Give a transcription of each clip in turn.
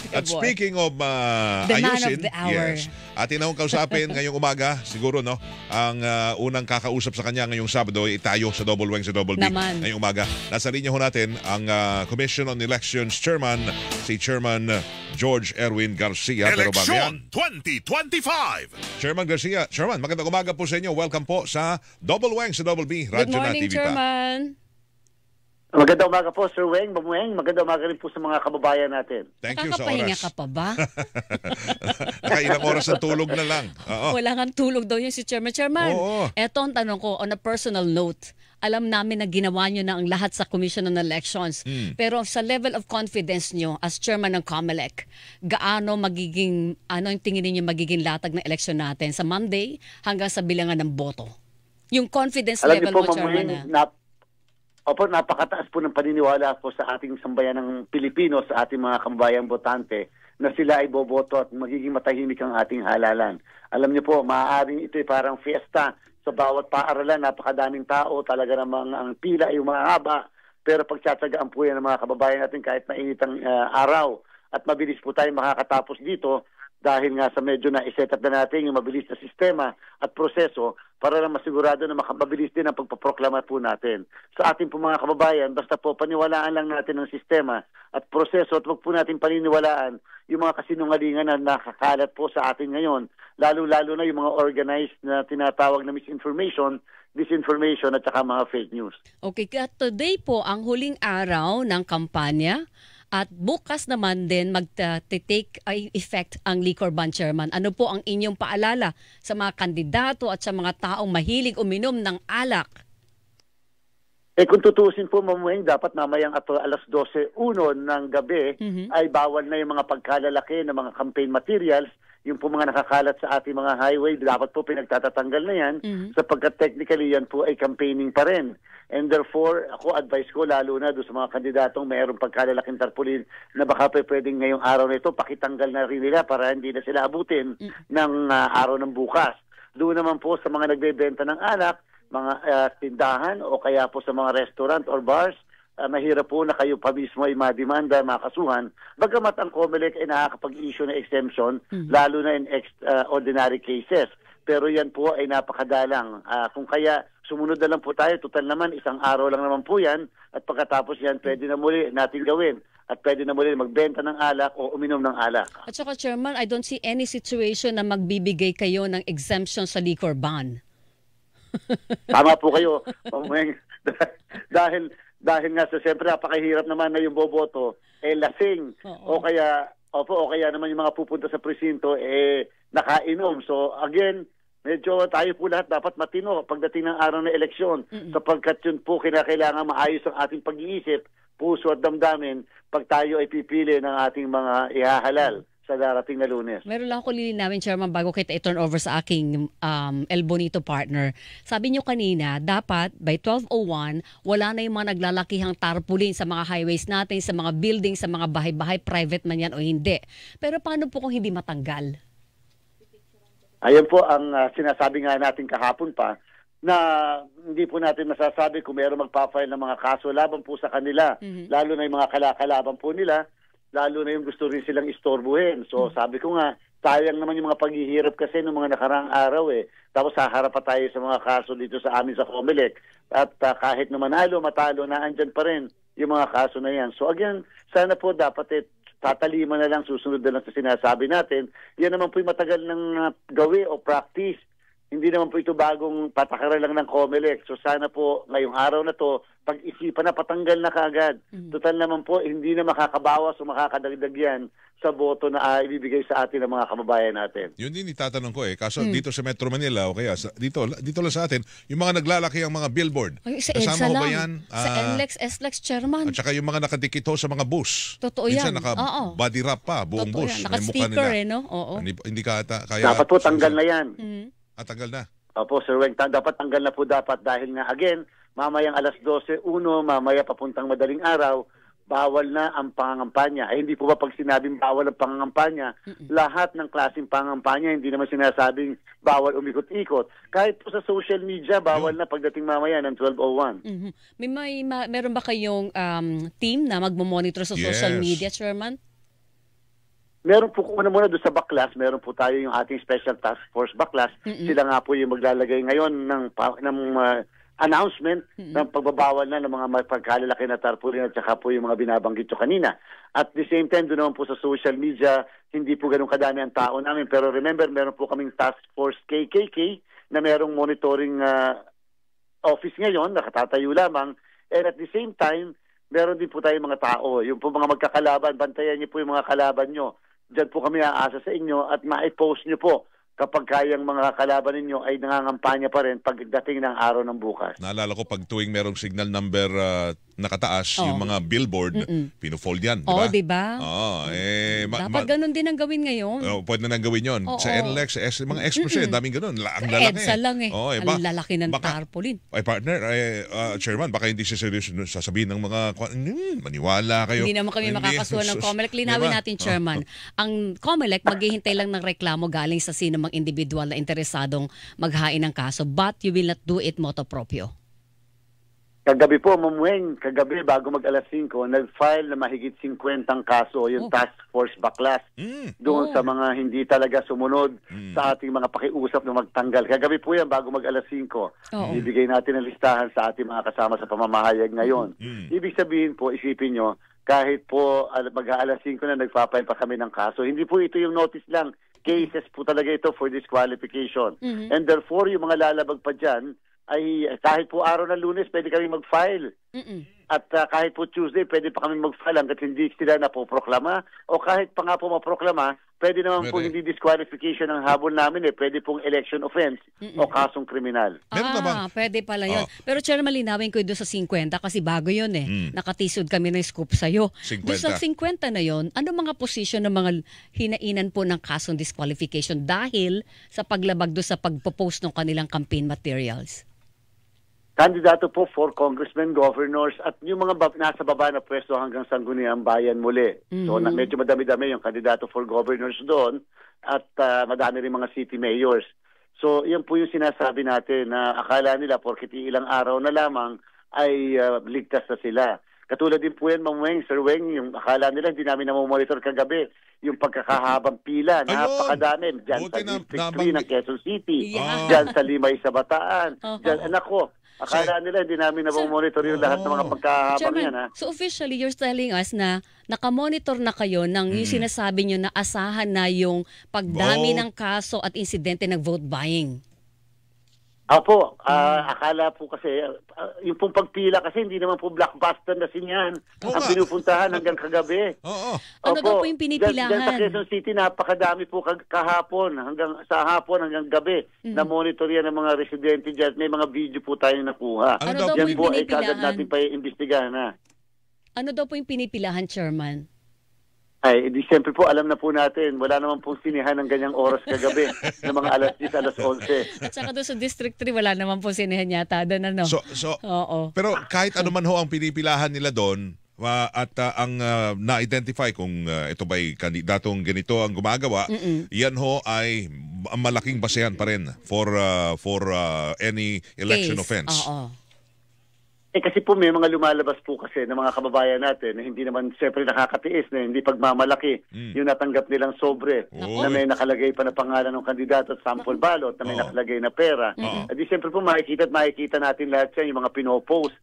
At speaking of The man ayusin, of the hour. yes. Atin akong kausapin ngayong umaga, siguro no, ang unang kakausap sa kanya ngayong Sabado ay tayo sa Double Wang sa Double B ngayong umaga. Nasa linya ho natin ang Commission on Elections Chairman, si Chairman George Erwin Garcia. Eleksyon 2025! Chairman Garcia, Chairman, magandang umaga po sa inyo. Welcome po sa Double Wang sa Double B, Good Radyo na morning, TV Chairman. Magandang umaga po, Sir Weng, Mamueng. Magandang umaga rin po sa mga kababayan natin. Thank you sa Nakakapahinga oras. ka pa ba? Nakailang oras ang tulog na lang. Oo. Wala kang tulog daw yun si Chairman. Chairman, Oo. eto ang tanong ko on a personal note. Alam namin na ginawa nyo na ang lahat sa Commission on Elections. Pero sa level of confidence nyo as Chairman ng COMELEC, gaano magiging, ano yung tingin ninyo magiging latag ng eleksyon natin sa Monday hanggang sa bilangan ng boto? Yung confidence Alam level niyo po, mo, Chairman. Opo, napakataas po ng paniniwala po sa ating sambayan ng Pilipino, sa ating mga kababayang botante, na sila ay boboto at magiging matahimik ang ating halalan. Alam niyo po, maaaring ito ay parang fiesta sa bawat paaralan, napakadaming tao, talaga namang ang pila ay umahaba, pero pagtsatsagaan po yan ng mga kababayan natin kahit mainit ang araw at mabilis po tayo makakatapos dito dahil nga sa medyo na iset up na natin yung mabilis na sistema at proseso para lang masigurado na makababilis din ang pagpaproklama po natin. Sa ating po mga kababayan, basta po paniwalaan lang natin ang sistema at proseso at huwag po natin paniniwalaan yung mga kasinungalingan na nakakalat po sa atin ngayon, lalo-lalo na yung mga organized na tinatawag na misinformation, disinformation at saka mga fake news. Okay, today po ang huling araw ng kampanya. At bukas naman din mag-take effect ang liquor ban, Chairman. Ano po ang inyong paalala sa mga kandidato at sa mga taong mahilig uminom ng alak? Kung tutusin po, Mamueng, dapat mamayang alas 12:01 ng gabi ay bawal na yung mga pagkalalaki ng mga campaign materials. Yung po mga nakakalat sa ating mga highway, dapat po pinagtatatanggal na yan sapagkat technically yan po ay campaigning pa rin. And therefore, ako advice ko lalo na doon sa mga kandidatong mayroong pagkalalaking tarpaulin na baka pwedeng ngayong araw na ito, pakitanggal na rin nila para hindi na sila abutin ng araw ng bukas. Doon naman po sa mga nagbebenta ng alak, mga tindahan o kaya po sa mga restaurant or bars, mahirap po na kayo pa mismo ay mademanda, makasuhan. Bagamat ang COMELEC ay nakakapag-issue ng exemption, lalo na in extraordinary cases. Pero yan po ay napakadalang. Kung kaya sumunod na lang po tayo, total naman, isang araw lang naman po yan. At pagkatapos yan, pwede na muli natin gawin. At pwede na muli magbenta ng alak o uminom ng alak. At saka, Chairman, I don't see any situation na magbibigay kayo ng exemption sa liquor ban. Tama po kayo. dahil nga sa siyempre napakahirap naman na yung boboto lasing o kaya naman yung mga pupunta sa presinto nakainom. So again, medyo tayo po lahat dapat matino pagdating ng araw ng eleksyon sapagkat yun po kinakailangan maayos ang ating pag-iisip, puso at damdamin pag tayo ay pipili ng ating mga ihahalal sa darating na Lunes. Meron lang ako lilinawin, Chairman, bago kita i-turn over sa aking El Bonito partner. Sabi niyo kanina, dapat by 12:01, wala na yung mga naglalakihang tarpaulin sa mga highways natin, sa mga buildings, sa mga bahay-bahay, private man yan o hindi. Pero paano po kung hindi matanggal? Ayan po ang sinasabi nga natin kahapon pa na hindi po natin masasabi kung mayroong magpa-file ng mga kaso laban po sa kanila, lalo na yung mga kalakalaban po nila, lalo na yung gusto rin silang istorbuhin. So sabi ko nga, sayang naman yung mga paghihirap kasi ng mga nakaraang araw Tapos haharap pa tayo sa mga kaso dito sa amin sa COMELEC. At kahit na manalo, matalo, na andyan pa rin yung mga kaso na yan. So again, sana po dapat tatalima na lang, susunod na lang sa sinasabi natin. Yan naman po yung matagal ng gawi o practice. Hindi naman po ito bagong patakaran lang ng COMELEC. So sana po ngayong araw na to, pag-isipan na patanggal na kaagad. Total naman po, hindi na makakabawas o makakadagdag yan sa boto na ibibigay sa atin ng mga kababayan natin. Yun din itatanong ko kaso dito sa Metro Manila o kaya dito lang sa atin, yung mga naglalaki ang mga billboard. Ay, sa kasama EDSA ho ba lang. yan? Sa NLEX, SLEX, Chairman. At saka yung mga nakadikit ho sa mga bus. Totoo yan. Minsan naka-body wrap pa, buong Totoo bus. yan. May mukha Naka-sticker nila. no? Oo. Hindi kaya dapat po tanggal na yan. Tanggal na. Opo, Sir Weng, dapat tanggal na po dapat dahil nga again, mamayang alas 12:01, mamaya papuntang madaling araw, bawal na ang pangangampanya. Hindi po ba pag sinabing bawal ang pangangampanya, lahat ng klaseng pangangampanya, hindi naman sinasabing bawal umikot-ikot. Kahit po sa social media, bawal na pagdating mamaya ng 12:01. Meron ba kayong team na magmo-monitor sa social media, Chairman? Meron po muna doon sa Baklas, meron po tayo yung ating Special Task Force Baklas. Sila nga po yung maglalagay ngayon ng announcement ng pagbabawal na ng mga pagkalalaki na tarpaulin at saka po yung mga binabanggit ko kanina. At the same time, doon naman po sa social media, hindi po ganun kadami ang tao namin. Pero remember, meron po kaming Task Force KKK na merong monitoring office ngayon, nakatatayo lamang. And at the same time, meron din po tayong mga tao. Yung po mga magkakalaban, bantayan niyo po yung mga kalaban nyo. Diyan po kami aasa sa inyo at ma-post nyo po kapag kayang mga kalaban ninyo ay nangangampanya pa rin pagdating ng araw ng bukas. Naalala ko pag tuwing merong signal number nakataas, yung mga billboard, pinofold yan, di ba? Di ba? Dapat ganun din ang gawin ngayon. Pwede na nang gawin yun. Sa NLEX, sa mga expo daming ganun. Ang lalaki. EDSA lang ang lalaki ng tarpaulin. Ay partner, Chairman, baka hindi siya serious sasabihin ng mga, maniwala kayo. Hindi naman kami makakasuhan ng COMELEC. Linawin natin, Chairman. Ang COMELEC, maghihintay lang ng reklamo galing sa sino mang individual na interesadong maghain ng kaso, but you will not do it motu proprio. Kagabi po, Ma'am Weng, kagabi bago mag-alas 5, nag-file na mahigit 50 kaso yung Task Force Baklas doon sa mga hindi talaga sumunod sa ating mga pakiusap na magtanggal. Kagabi po yan bago mag-alas 5. Ibigay natin ang listahan sa ating mga kasama sa pamamahayag ngayon. Ibig sabihin po, isipin nyo, kahit po mag-aalas 5 na nagpapile pa kami ng kaso, hindi po ito yung notice lang. Cases po talaga ito for disqualification. And therefore, yung mga lalabag pa dyan, ay kahit po araw ng Lunes, pwede kami mag-file. At kahit po Tuesday, pwede pa kami mag-file hanggat hindi sila napoproklama. O kahit pa nga po maproklama, pwede naman po hindi disqualification ang habol namin. Pwede pong election offense o kasong kriminal. Pwede pala yun. Pero Chairman, linawin ko doon sa 50 kasi bago yun Nakatisod kami ng scoop sa'yo. Doon sa 50 na yun, ano mga posisyon ng mga hinainan po ng kasong disqualification dahil sa paglabag doon sa pagpo-post ng kanilang campaign materials? Kandidato po for congressmen, governors, at yung mga nasa baba na pwesto hanggang Sangguniang Bayan muli. So medyo madami-dami yung kandidato for governors doon at madami rin mga city mayors. So yan po yung sinasabi natin na akala nila porkit ilang araw na lamang ay ligtas na sila. Katulad din po yan, Ma'am Weng, Sir Weng, yung akala nila hindi namin namomonitor kagabi yung pagkakahabang pila. Napakadami. Diyan sa District 3 ng Quezon City. Diyan sa Limay sa Bataan. Diyan, anak ko. Akala nila hindi namin monitor yung lahat ng mga pagkahabang yan. So officially, you're telling us na nakamonitor na kayo ng yung sinasabi nyo na asahan na yung pagdami ng kaso at insidente ng vote buying. Opo, akala po kasi, yung pong pagpila kasi hindi naman po blockbuster na sinyan ang pinupuntahan hanggang kagabi. Ano daw po yung pinipilahan? Diyan sa Quezon City, napakadami po kahapon, sa hapon hanggang gabi, na monitor yan ng mga residente dyan. May mga video po tayong nakuha. Ano daw po yung pinipilahan? Yan po ay kagad natin pa iimbestigahan na. Ano daw po yung pinipilahan, Chairman? Ay, di siyempre po, alam na po natin, wala naman pong sinihan ng ganyang oras kagabi ng mga alas 10, alas 11. At saka doon sa District 3, wala naman pong sinihan yata doon, ano? Pero kahit ano man ho ang pinipilahan nila doon, at ang na-identify kung ito ba'y kandidatong ganito ang gumagawa, yan ho ay malaking basehan pa rin for any election offense. Kasi po may mga lumalabas po kasi ng mga kababayan natin na hindi naman siyempre nakakatiis na hindi pagmamalaki yung natanggap nilang sobre na may nakalagay pa na pangalan ng kandidato at sample ballot na may nakalagay na pera. At di siyempre po makikita natin lahat yan, yung mga pinopost.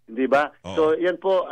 Di ba? So yan po,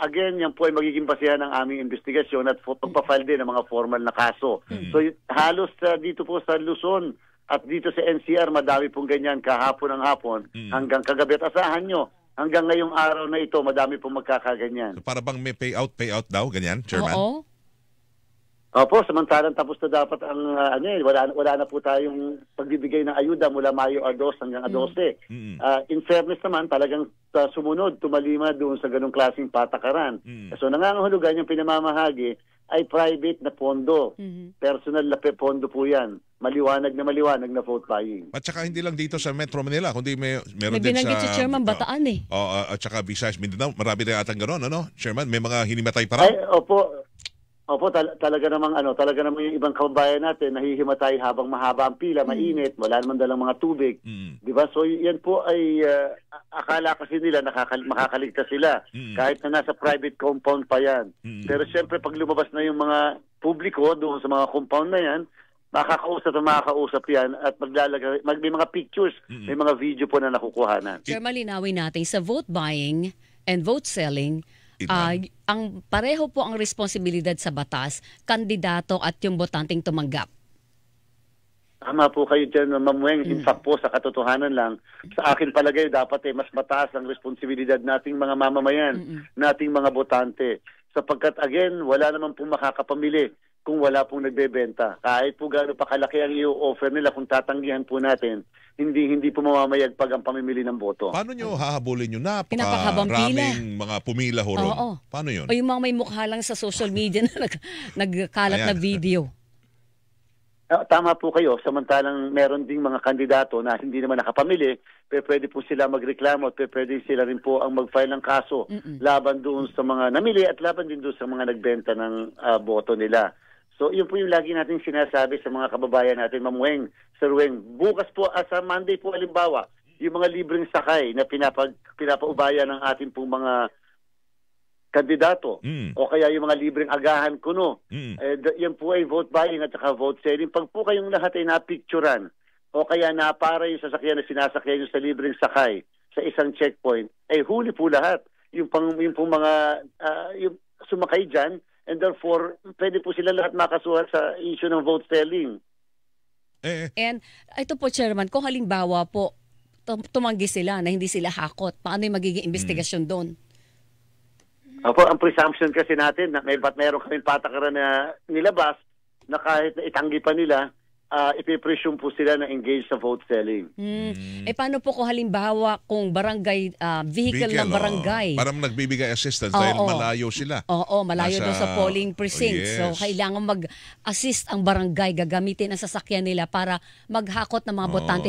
again, yan po ay magiging basihan ng aming investigasyon at pagpa-file din ng mga formal na kaso. So halos dito po sa Luzon, at dito sa NCR, madami pong ganyan kahapon ng hapon hanggang kagabi. At asahan nyo, hanggang ngayong araw na ito, madami pong magkakaganyan. So para bang may payout daw, ganyan, Chairman? Opo, samantalang tapos na dapat ang, wala na po tayong pagbibigay ng ayuda mula Mayo 2 hanggang 12. In fairness naman, talagang sumunod, tumalima doon sa ganong klaseng patakaran. So nangangahulugan yung pinamamahagi ay private na pondo. Personal na pondo po yan. Maliwanag na vote buying. At saka hindi lang dito sa Metro Manila, kundi meron din sa... May binanggit si Chairman Bataan at saka Visayas, Mindanao, marami na atang gano'n, ano? Chairman, may mga hinimatay pa rin? Opo, talaga namang yung ibang kababayan natin nahihimatay habang mahaba ang pila, mainit, wala naman dalang mga tubig. Di ba? So yan po ay akala kasi nila makakaligtas sila kahit na nasa private compound pa yan. Pero siyempre pag lumabas na yung mga publiko doon sa mga compound na yan, makakausap yan at may mga pictures, may mga video po na nakukuhanan. Sir, malinawin natin, sa vote buying and vote selling, ang pareho po ang responsibilidad sa batas, kandidato at yung botanteng tumanggap. Tama po kayo dyan, Ma'am Weng. In fact po, sa katotohanan lang, sa akin palagay, dapat mas mataas ang responsibilidad nating mga mamamayan, nating mga botante. Sapagkat again, wala naman pong makakapamili kung wala pong nagbebenta. Kahit po gaano pa kalaki ang i-offer nila, kung tatanggihan po natin, hindi po mamamayagpag ang pamimili ng boto. Paano nyo hahabulin yun? Pinakahabang pila. Napakaraming mga pumila ho ron. Oo. Paano yun? O yung mga may mukha lang sa social media na nagkalat na video. Tama po kayo. Samantalang meron ding mga kandidato na hindi naman nakapamili, pero pwede po sila magreklamo at pwede sila rin po ang mag-file ng kaso laban doon sa mga namili at laban din doon sa mga nagbenta ng boto nila. So yun po yung lagi natin sinasabi sa mga kababayan natin, Ma'am Weng, Sir Weng. Bukas po, sa Monday po halimbawa, yung mga libreng sakay na pinapaubaya ng ating pong mga kandidato o kaya yung mga libreng agahan kuno. Yan po ay vote buying at saka vote selling. Pag po kayong lahat ay napicturan o kaya napara yung sasakyan na sinasakyan nyo sa libreng sakay sa isang checkpoint, ay huli po lahat. Yung pong mga yung sumakay dyan, and therefore pwede po sila lahat makasuhan sa issue ng vote selling. And ito po, Chairman, kung halimbawa po tumanggi sila na hindi sila hakot, paano yung magiging investigasyon doon? Opo, ang presumption kasi natin na meron kaming patakaran na nilabas na kahit na itanggi pa nila, ipipresume po sila na engage sa vote selling. Paano po kung halimbawa kung barangay, vehicle ng barangay? Parang nagbibigay assistance dahil malayo sila. Oo, malayo doon sa polling precinct. Yes. So, kailangan mag-assist ang barangay, gagamitin ang sasakyan nila para maghakot ng mga botante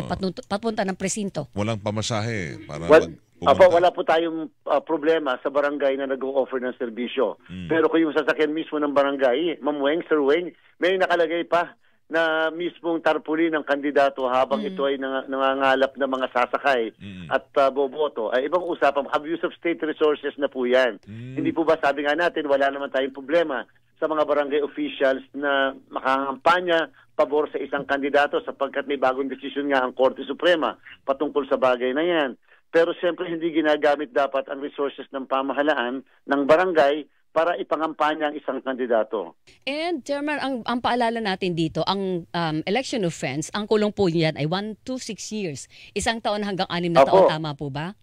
papunta ng presinto. Walang pamasahe para wala po tayong problema sa barangay na nag-o-offer ng serbisyo. Pero kung yung sasakyan mismo ng barangay, Ma'am Weng, Sir Weng, may nakalagay pa na mismong tarpaulin ng kandidato habang ito ay nangangalap ng mga sasakay at boboto, ay ibang usapan. Abuse of state resources na po yan. Hindi po ba sabi nga natin, wala naman tayong problema sa mga barangay officials na makahampanya pabor sa isang kandidato sapagkat may bagong desisyon nga ang Korte Suprema patungkol sa bagay na yan. Pero siyempre hindi ginagamit dapat ang resources ng pamahalaan ng barangay para ipangampanya ang isang kandidato. And Chairman, ang paalala natin dito, ang election offense, ang kulong po niyan ay 1 to 6 years. 1 taon hanggang 6 na taon, tama po ba?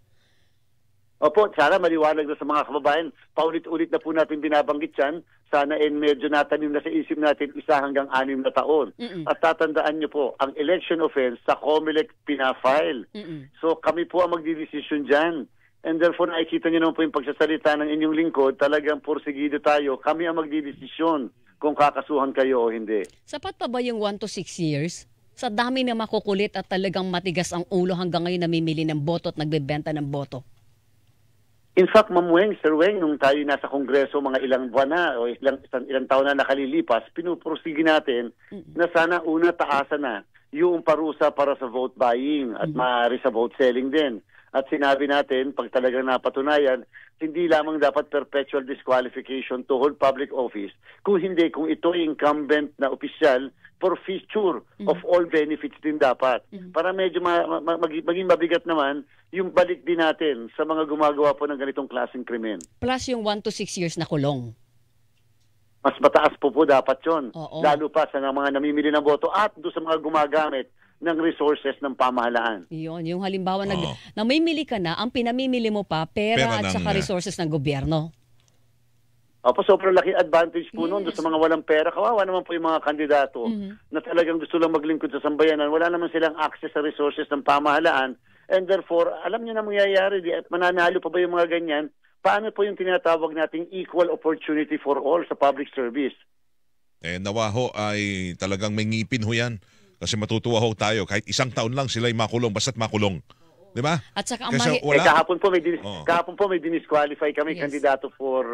Opo, sana maliwanag na sa mga kababayan. Paulit-ulit na po natin binabanggit yan. Sana medyo natanim na sa isip natin 1 hanggang 6 na taon. At tatandaan nyo po, ang election offense sa COMELEC pinafile. So kami po ang magdidesisyon dyan. And therefore, nakikita nyo naman po yung pagsasalita ng inyong lingkod, talagang porsigido tayo. Kami ang magdidesisyon kung kakasuhan kayo o hindi. Sapat pa ba yung 1 to 6 years? Sa dami na makukulit at talagang matigas ang ulo hanggang ngayon namimili ng boto at nagbebenta ng boto. In fact, Ma'am Weng, Sir Weng, nung tayo nasa Kongreso mga ilang buwan na o ilang taon na nakalilipas, pinupursige natin na sana una taasan na yung parusa para sa vote buying at maaari sa vote selling din. At sinabi natin, pag talagang napatunayan, hindi lamang dapat perpetual disqualification to hold public office, kung ito ay incumbent na opisyal, forfeiture of all benefits din dapat. Para medyo maging mabigat naman, yung balik din natin sa mga gumagawa po ng ganitong klaseng krimen. Plus yung 1 to 6 years na kulong. Mas mataas po dapat yun. Lalo pa sa mga namimili ng boto at doon sa mga gumagamit ng resources ng pamahalaan. Yun, yung halimbawa namimili ka na, ang pinamimili mo pa, pera at saka resources ng gobyerno. Opo, sobrang laki advantage po noon doon sa mga walang pera. Kawawa naman po yung mga kandidato na talagang gusto lang maglingkod sa sambayanan. Wala naman silang access sa resources ng pamahalaan. And therefore, alam niyo na mangyayari, mananalo pa ba yung mga ganyan? Paano po yung tinatawag nating equal opportunity for all sa public service? Nawa ho ay talagang may ngipin ho yan. Kasi matutuwa ho tayo. Kahit 1 taon lang sila'y makulong, basta't makulong. Di ba? At saka ang kahapon po may dinisqualify kami kandidato for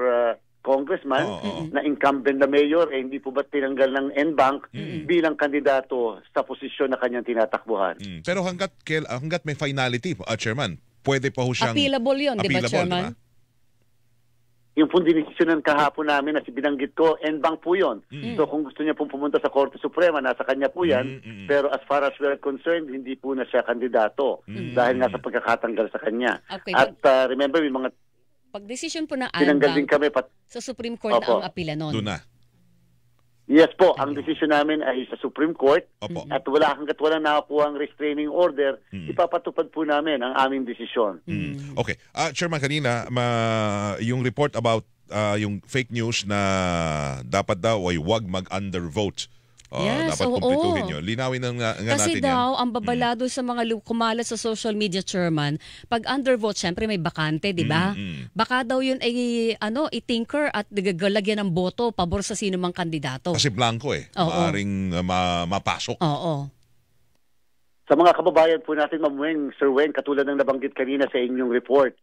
congressman na incumbent na mayor, hindi po ba tinanggal ng NBank bilang kandidato sa posisyon na kanyang tinatakbuhan. Pero hanggat may finality, Chairman, pwede pa ho siyang appealable yun, di ba, Chairman? Diba? yung pong dinisisyonan kahapon namin na binanggit ko, en banc po yun. So kung gusto niya pong pumunta sa Korte Suprema, nasa kanya po yan. Pero as far as we're concerned, hindi po na siya kandidato dahil nga sa pagkakatanggal sa kanya. Okay, At remember, yung mga pag-decision po ng tinanggal din ANBank kami sa Supreme Court na ang apila nun. Doon na. Yes po, ang desisyon namin ay sa Supreme Court. Opo. At hanggat walang nakakuha ang restraining order, ipapatupad po namin ang aming desisyon. Okay. Chairman, kanina, yung report about yung fake news na dapat daw ay wag mag-undervote. Yes, dapat kumpletuhin yun. Linawin nga Kasi natin yan. daw, ang babalado sa mga kumalat sa social media, Chairman, pag undervote, syempre may bakante, di ba? Baka daw yun ay i-tinker at gagalagyan ng boto pabor sa sino mang kandidato. Kasi blanco maaring mapasok. Oo. Sa mga kababayan po natin, Ma'am Weng, Sir Weng, katulad ng nabanggit kanina sa inyong report,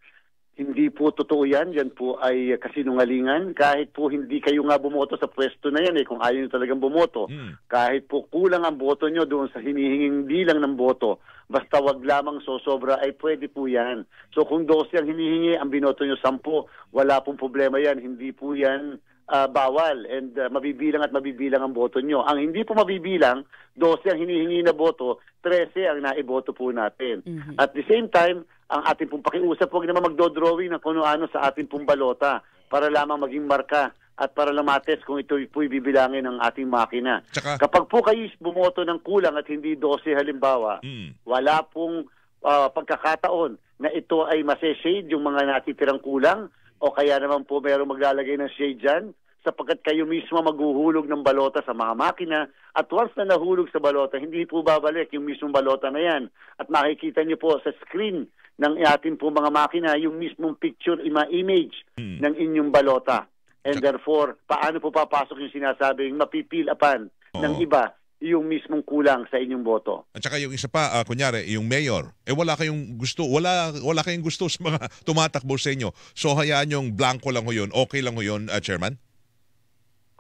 hindi po totoo yan. Yan po ay kasinungalingan. Kahit po hindi kayo nga bumoto sa pwesto na yan, kung ayaw nyo talagang bumoto, kahit po kulang ang boto nyo doon sa hinihinging bilang ng boto, basta wag lamang sosobra, ay pwede po yan. So kung 12 ang hinihingi, ang binoto nyo 10, wala pong problema yan. Hindi po yan bawal and mabibilang at mabibilang ang boto nyo. Ang hindi po mabibilang, 12 ang hinihingi na boto, 13 ang naiboto po natin. At the same time, ang ating pong pakiusap, huwag naman magdodrawing ng kung ano sa ating pong balota para lamang maging marka at para lang mates kung ito po'y bibilangin ng ating makina. Kapag po kayo bumoto ng kulang at hindi 12 halimbawa, wala pong pagkakataon na ito ay maseshade yung mga natitirang kulang o kaya naman po mayroong maglalagay ng shade dyan sapagkat kayo mismo maghuhulog ng balota sa mga makina at once na nahulog sa balota, hindi po babalik yung mismong balota na yan. At makikita nyo po sa screen ng ating po mga makina yung mismong picture, image ng inyong balota. And therefore, paano po papasok yung sinasabing mapipilapan ng iba yung mismong kulang sa inyong boto. At saka yung isa pa, kunyari, yung mayor, wala kayong kayong gusto sa mga tumatakbo sa inyo. So hayaan yung blanco lang ho yun, okay lang ho yun, Chairman?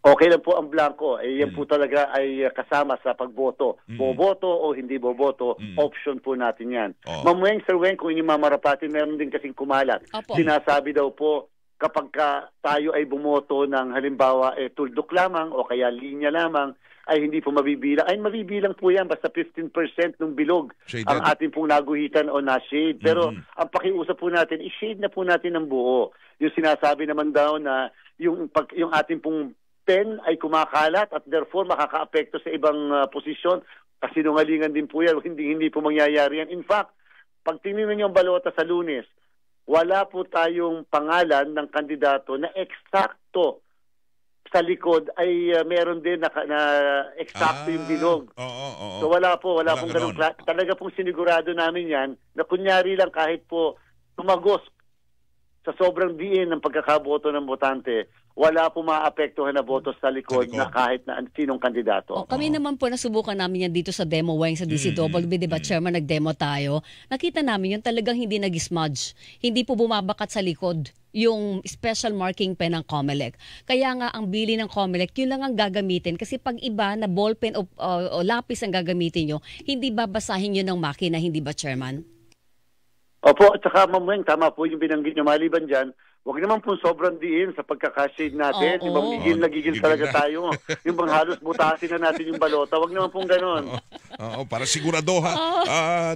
Okay lang po ang blanco. Yan po talaga ay kasama sa pagboto. Boboto o hindi boboto, option po natin yan. Ma'am Weng, Sir Weng, kung inyong mamarapatin, meron din kasing kumalat. Sinasabi daw po, kapag tayo ay bumoto ng halimbawa tuldok lamang o kaya linya lamang, ay hindi po mabibilang. Ay mabibilang po yan, basta 15% ng bilog shaded ang ating pong naguhitan o na-shade. Pero ang pakiusap po natin, i-shade na po natin ng buo. Yung sinasabi naman daw na yung ating pong pen ay kumakalat at therefore makakaapekto sa ibang posisyon. Kasinungalingan din po yan. Hindi po mangyayari yan. In fact, pag tingnan niyo ang balota sa Lunes, wala po tayong pangalan ng kandidato na eksakto sa likod ay meron din na eksakto yung bilog. So wala pong ganun. Talaga pong sinigurado namin yan na kunyari lang kahit po tumagos sa sobrang diin ng pagkakaboto ng botante, wala po maapektuhan na boto sa likod na kahit na sinong kandidato. Kami naman po nasubukan namin yan dito sa Demo Weng sa DCWB, di ba, Chairman, nag-demo tayo. Nakita namin yung talagang hindi nag-smudge. Hindi po bumabakat sa likod yung special marking pen ng COMELEC. Kaya nga ang bili ng COMELEC, yun lang ang gagamitin. Kasi pag iba na ballpen o lapis ang gagamitin nyo, hindi babasahin yun ng makina, hindi ba, Chairman? Opo, at saka Ma'am Weng, tama po yung binanggit nyo. Maliban dyan, huwag naman po sobrang diin sa pagkakashade natin. Yung gigil talaga tayo. Yung bang halos butasin na natin yung balota. Huwag naman pong ganon. Para sigurado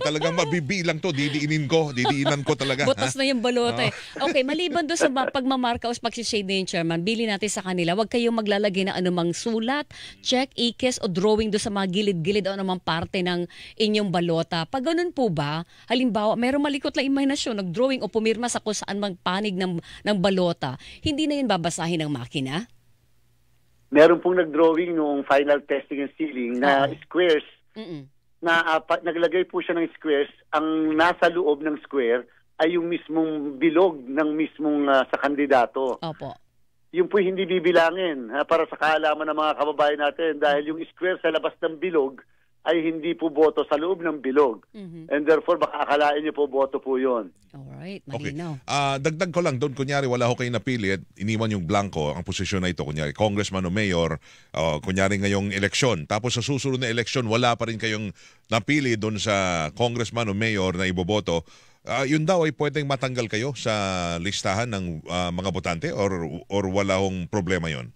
talagang mabibilang to. Didiinan ko talaga. Butas na yung balota Okay, maliban doon sa pagmamarka o pag-shade na yung Chairman, bili natin sa kanila. Huwag kayong maglalagay ng anumang sulat, check, ikes o drawing doon sa mga gilid-gilid o anumang parte ng inyong balota. Pag ganun po ba, halimbawa, mayroong malikot lang imahinasyon, nag-drawing o pumirma sa kung saan magpanig ng balota, hindi na yun babasahin ng makina? Meron pong nag-drawing noong final testing and sealing na squares na naglagay po siya ng squares. Ang nasa loob ng square ay yung mismong bilog ng mismong sa kandidato. Opo. Yung po hindi bibilangin para sa kaalaman ng mga kababayan natin dahil yung square sa labas ng bilog ay hindi po boto sa loob ng bilog. And therefore, baka akalain niyo po boto po yun. Alright, malinaw. Dagdag ko lang doon, kunyari wala ho kayo napili at iniwan yung blanco, ang posisyon na ito, kunyari congressman o mayor, kunyari ngayong eleksyon. Tapos sa susunod na eleksyon, wala pa rin kayong napili doon sa congressman o mayor na iboboto. yun daw ay pwedeng matanggal kayo sa listahan ng mga botante or wala hong problema yon?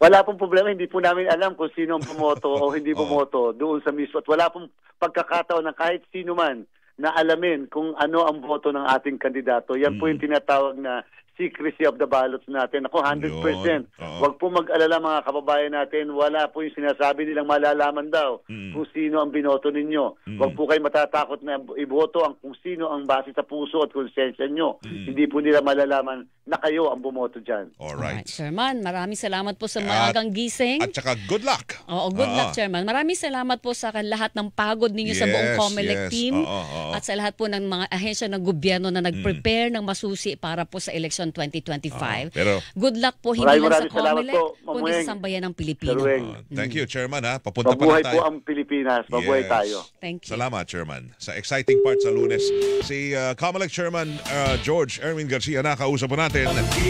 Wala pong problema, hindi po namin alam kung sino ang bumoto o hindi bumoto doon sa mismo. At wala pong pagkakataon ng kahit sino man na alamin kung ano ang boto ng ating kandidato. Yan po yung tinatawag na secrecy of the ballots natin. Ako, 100%. Huwag po mag-alala mga kababayan natin. Wala po yung sinasabi nilang malalaman daw kung sino ang binoto ninyo. Huwag po kayo matatakot na iboto ang kung sino ang base sa puso at konsensya nyo. Hindi po nila malalaman na kayo ang bumoto dyan. Alright. Chairman, maraming salamat po sa maagang gising. At saka good luck. Oo, good luck, Chairman. Maraming salamat po sa lahat ng pagod ninyo sa buong COMELEC team. At sa lahat po ng mga ahensya ng gobyerno na nag-prepare ng masusi para po sa election 2025. Pero good luck po hindi lang sa COMELEC, kundi sa sambayan ng Pilipino. thank you, Chairman. Papunta pa Mabuhay na tayo. po ang Pilipinas. Mabuhay tayo. Thank you. Salamat, Chairman. Sa exciting part sa Lunes, si COMELEC Chairman George Erwin Garcia na kausap po natin.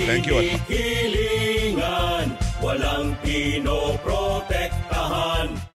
Thank you. Hilingan, walang